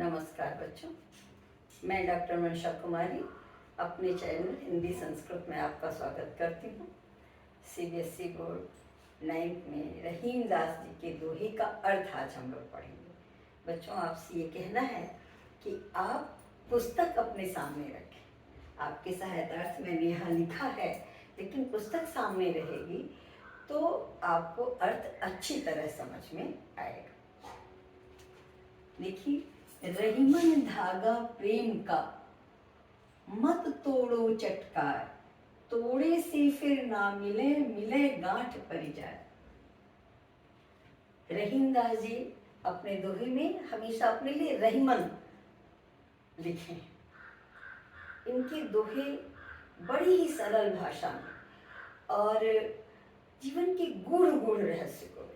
नमस्कार बच्चों, मैं डॉक्टर मनशा कुमारी अपने चैनल हिंदी संस्कृत में आपका स्वागत करती हूँ। सीबीएसई बोर्ड 9th में रहीम दास जी के दोहे का अर्थ आज हम लोग पढ़ेंगे। बच्चों, आपसे ये कहना है कि आप पुस्तक अपने सामने रखें। आपके सहायतार्थ मैंने यहाँ लिखा है, लेकिन पुस्तक सामने रहेगी तो आपको अर्थ अच्छी तरह समझ में आएगा। देखिए, रहीमन धागा प्रेम का, मत तोड़ो चटकार, तोड़े से फिर ना मिले, मिले गांठ पड़ जाए। रहीम दास जी अपने दोहे में हमेशा अपने लिए रहीमन लिखे। इनके दोहे बड़ी ही सरल भाषा में और जीवन के गूढ़ रहस्य को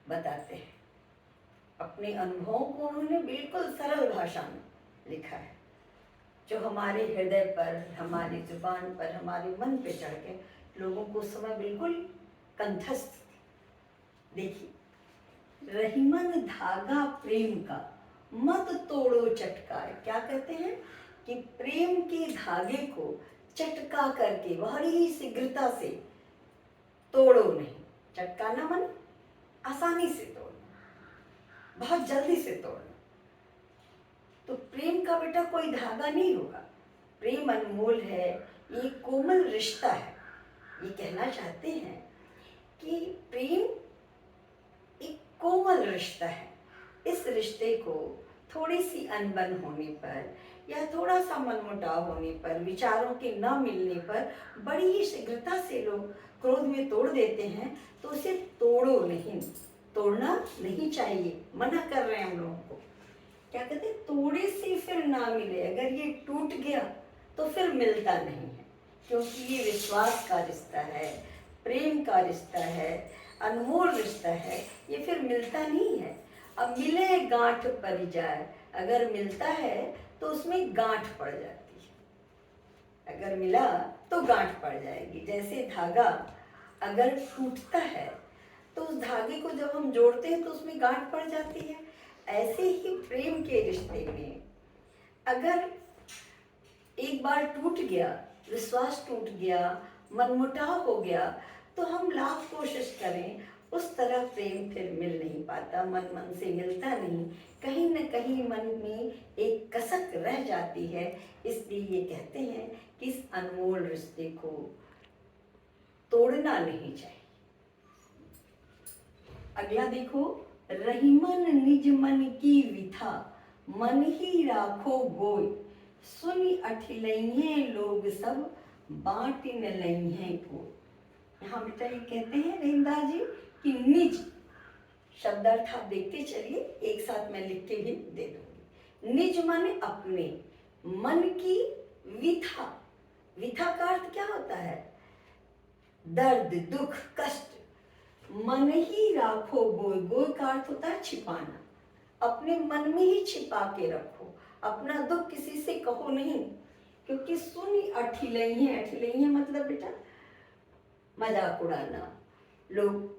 बताते हैं। अपने अनुभवों को उन्होंने बिल्कुल सरल भाषा में लिखा है, जो हमारे हृदय पर, हमारी जुबान पर, हमारे मन पे चढ़ के लोगों को समय बिल्कुल कंठस्थ। देखिए, रहीमन धागा प्रेम का, मत तोड़ो चटकार। क्या कहते हैं कि प्रेम के धागे को चटका करके बड़ी ही शीघ्रता से तोड़ो नहीं। चटकाना मन आसानी से तोड़ना, बहुत जल्दी से तोड़ना। तो प्रेम का बेटा कोई धागा नहीं होगा। प्रेम अनमोल है, ये कोमल रिश्ता है। ये कहना चाहते हैं कि प्रेम एक कोमल रिश्ता है। इस रिश्ते को थोड़ी सी अनबन होने पर या थोड़ा सा मनमुटाव होने पर, विचारों के न मिलने पर बड़ी ही शीघ्रता से लोग क्रोध में तोड़ देते हैं। तो उसे तोड़ो नहीं, तोड़ना नहीं चाहिए। मना कर रहे हैं हम लोगों को। क्या कहते हैं, तोड़े से फिर ना मिले। अगर ये टूट गया तो फिर मिलता नहीं है, क्योंकि ये विश्वास का रिश्ता है, प्रेम का रिश्ता है, अनमोल रिश्ता है। ये फिर मिलता नहीं है। अब मिले गांठ पड़ जाए, अगर मिलता है तो उसमें गांठ पड़ जाती है। अगर मिला तो गांठ पड़ जाएगी। जैसे धागा अगर टूटता है तो उस धागे को जब हम जोड़ते हैं तो उसमें गांठ पड़ जाती है। ऐसे ही प्रेम के रिश्ते में अगर एक बार टूट गया, विश्वास टूट गया, मनमुटाव हो गया, तो हम लाख कोशिश करें, उस तरह प्रेम फिर मिल नहीं पाता। मन से मिलता नहीं, कहीं न कहीं मन में एक कसक रह जाती है। इसलिए ये कहते हैं कि इस अनमोल रिश्ते को तोड़ना नहीं चाहिए। अगला देखो, रहीमन निज मन की विथा, मन ही राखो गोय, सुनि अठिलइहे लोग सब, बाँट न लइहे कोय। यहाँ बेटा ये कहते हैं रहीमदास जी कि निज शब्दार्थ आप देखते चलिए, एक साथ मैं लिख के भी दे दूंगी। निज मन अपने, मन की विथा। विथा का अर्थ क्या होता है? दर्द, दुख, कष्ट। मन ही राखो गोय, गोय का अर्थ होता है छिपाना। अपने मन में ही छिपा के रखो, अपना दुख किसी से कहो नहीं, क्योंकि सुनी अठिलइहे। अठिलइहे मतलब बेटा मजाक उड़ाना। लोग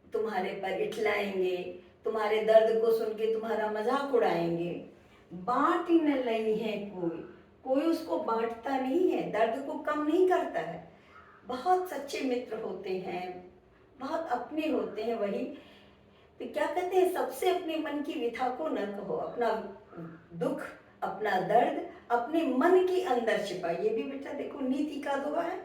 तुम्हारे पर इठलाएंगे, तुम्हारे दर्द को सुन के तुम्हारा मजाक उड़ाएंगे। बांट न लइहे कोई, कोई उसको बांटता नहीं है, दर्द को कम नहीं करता है। बहुत सच्चे मित्र होते हैं, बहुत अपने होते हैं वही। तो क्या कहते हैं, सबसे अपने मन की व्यथा को न कहो। अपना दुख, अपना दर्द अपने मन के अंदर छिपा। ये भी बेटा देखो नीति का दोहा है।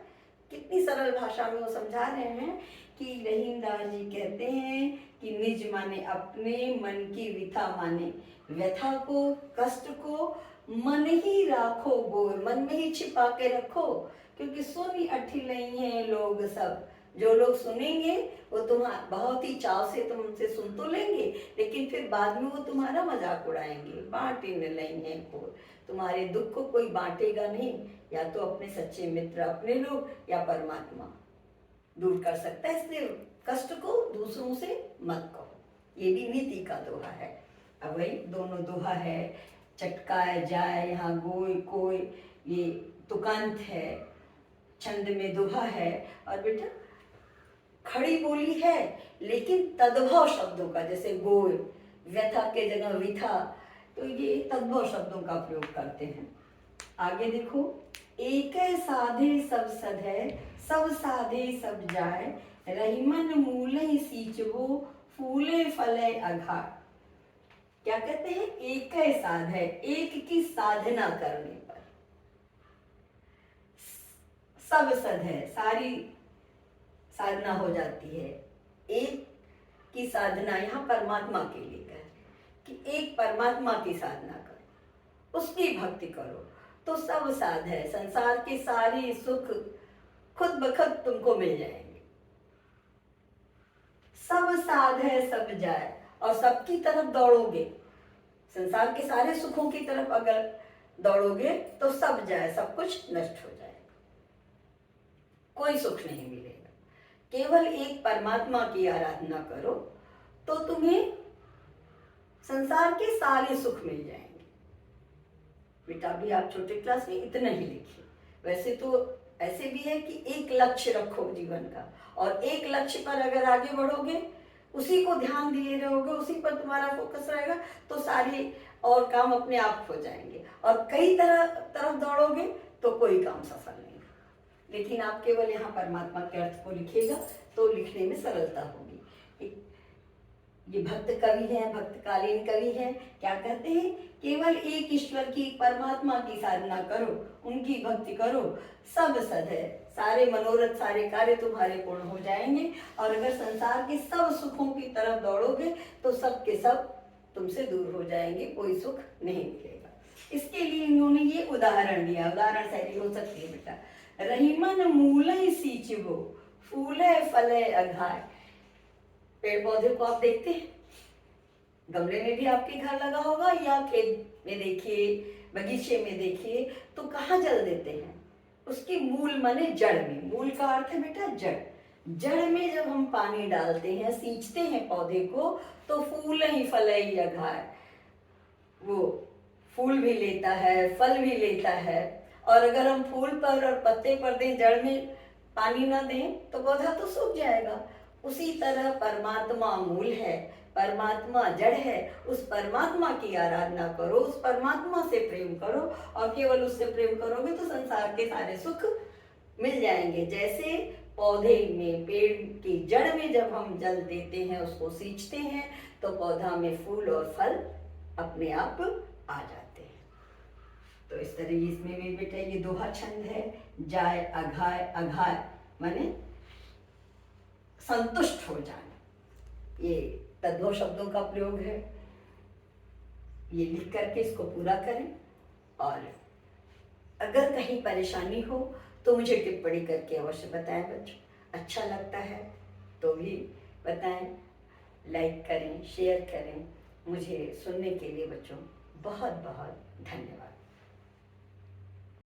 कितनी सरल भाषा में वो समझा रहे हैं कि रहीम दास जी कहते हैं कि निज माने अपने, मन की व्यथा माने व्यथा को, कष्ट को, मन ही राखो गोय, मन में ही छिपा के रखो। क्योंकि सुनी अठिलइहे लोग सब, जो लोग सुनेंगे वो तुम्हारा बहुत ही चाव से तुमसे सुन तो लेंगे, लेकिन फिर बाद में वो तुम्हारा मजाक उड़ाएंगे। बांट न लइहे कोय, तुम्हारे दुख को कोई बांटेगा नहीं। या तो अपने सच्चे मित्र, अपने लोग, या परमात्मा दूर कर सकता है। इसलिए कष्ट को दूसरों से मत कहो। ये भी नीति का दोहा है। अब वही दोनों दोहा है, चटकाया जाए, यहाँ गोय कोय, ये तुकांत है, छंद में दोहा है। और बेटा खड़ी बोली है, लेकिन तद्भव शब्दों का, जैसे गोय, व्यथा के जगह विथा, तो ये तद्भव शब्दों का प्रयोग करते हैं। आगे देखो, एक साधे सब सधे, सब साधे सब जाए, रहीमन मूले सींचबो, फूले फले अघाड़। क्या कहते हैं? एक साधे, एक की साधना करने पर, सब सधे, सारी साधना हो जाती है। एक की साधना यहाँ परमात्मा के लिए कह, कि एक परमात्मा की साधना करो, उसकी भक्ति करो, तो सब साध है, संसार के सारे सुख खुद ब खुद तुमको मिल जाएंगे। सब साध है सब जाए, और सबकी तरफ दौड़ोगे, संसार के सारे सुखों की तरफ अगर दौड़ोगे तो सब जाए, सब कुछ नष्ट हो जाएगा, कोई सुख नहीं मिलेगा। केवल एक परमात्मा की आराधना करो तो तुम्हें संसार के सारे सुख मिल जाएंगे। बेटा अभी आप छोटे क्लास में इतना ही लिखिए। वैसे तो ऐसे भी है कि एक लक्ष्य रखो जीवन का, और एक लक्ष्य पर अगर आगे बढ़ोगे, उसी को ध्यान दिए रहोगे, उसी पर तुम्हारा फोकस रहेगा, तो सारे और काम अपने आप हो जाएंगे। और कई तरफ दौड़ोगे तो कोई काम सफल नहीं। लेकिन आप केवल यहाँ परमात्मा के अर्थ को लिखिएगा तो लिखने में सरलता होगी। ये भक्त कवि है, भक्तकालीन कवि है, क्या कहते हैं? केवल एक ईश्वर की, परमात्मा की साधना करो, उनकी भक्ति करो, सब सद है, सारे मनोरथ, सारे कार्य तुम्हारे पूर्ण हो जाएंगे। और अगर संसार के सब सुखों की तरफ दौड़ोगे तो सब के सब तुमसे दूर हो जाएंगे, कोई सुख नहीं मिलेगा। इसके लिए इन्होंने ये उदाहरण दिया। उदाहरण शैली हो सकती है बेटा, रहीमन मूले सींचबो, फूले फले अघाए। पेड़ पौधे को आप देखते हैं, गमले में भी आपके घर लगा होगा, या खेत में देखिए, बगीचे में देखिए, तो कहाँ जल देते हैं? उसकी मूल माने जड़ में। मूल का अर्थ है बेटा जड़। जड़ में जब हम पानी डालते हैं, सींचते हैं पौधे को, तो फूल ही फल ही अघाए, वो फूल भी लेता है, फल भी लेता है। और अगर हम फूल पर और पत्ते पर दें, जड़ में पानी ना दें, तो पौधा तो सूख जाएगा। उसी तरह परमात्मा मूल है, परमात्मा जड़ है। उस परमात्मा की आराधना करो, उस परमात्मा से प्रेम करो, और केवल उससे प्रेम करोगे तो संसार के सारे सुख मिल जाएंगे। जैसे पौधे में, पेड़ की जड़ में जब हम जल देते हैं, उसको सींचते हैं, तो पौधा में फूल और फल अपने आप आ जाते हैं। तो इस तरह इसमें भी बेटा ये दोहा छंद है, जाए अघाय। अघाय माने संतुष्ट हो जाना। ये तद्भव शब्दों का प्रयोग है। ये लिख करके इसको पूरा करें, और अगर कहीं परेशानी हो तो मुझे टिप्पणी करके अवश्य बताएं बच्चों। अच्छा लगता है तो भी बताएं, लाइक करें, शेयर करें। मुझे सुनने के लिए बच्चों बहुत बहुत धन्यवाद।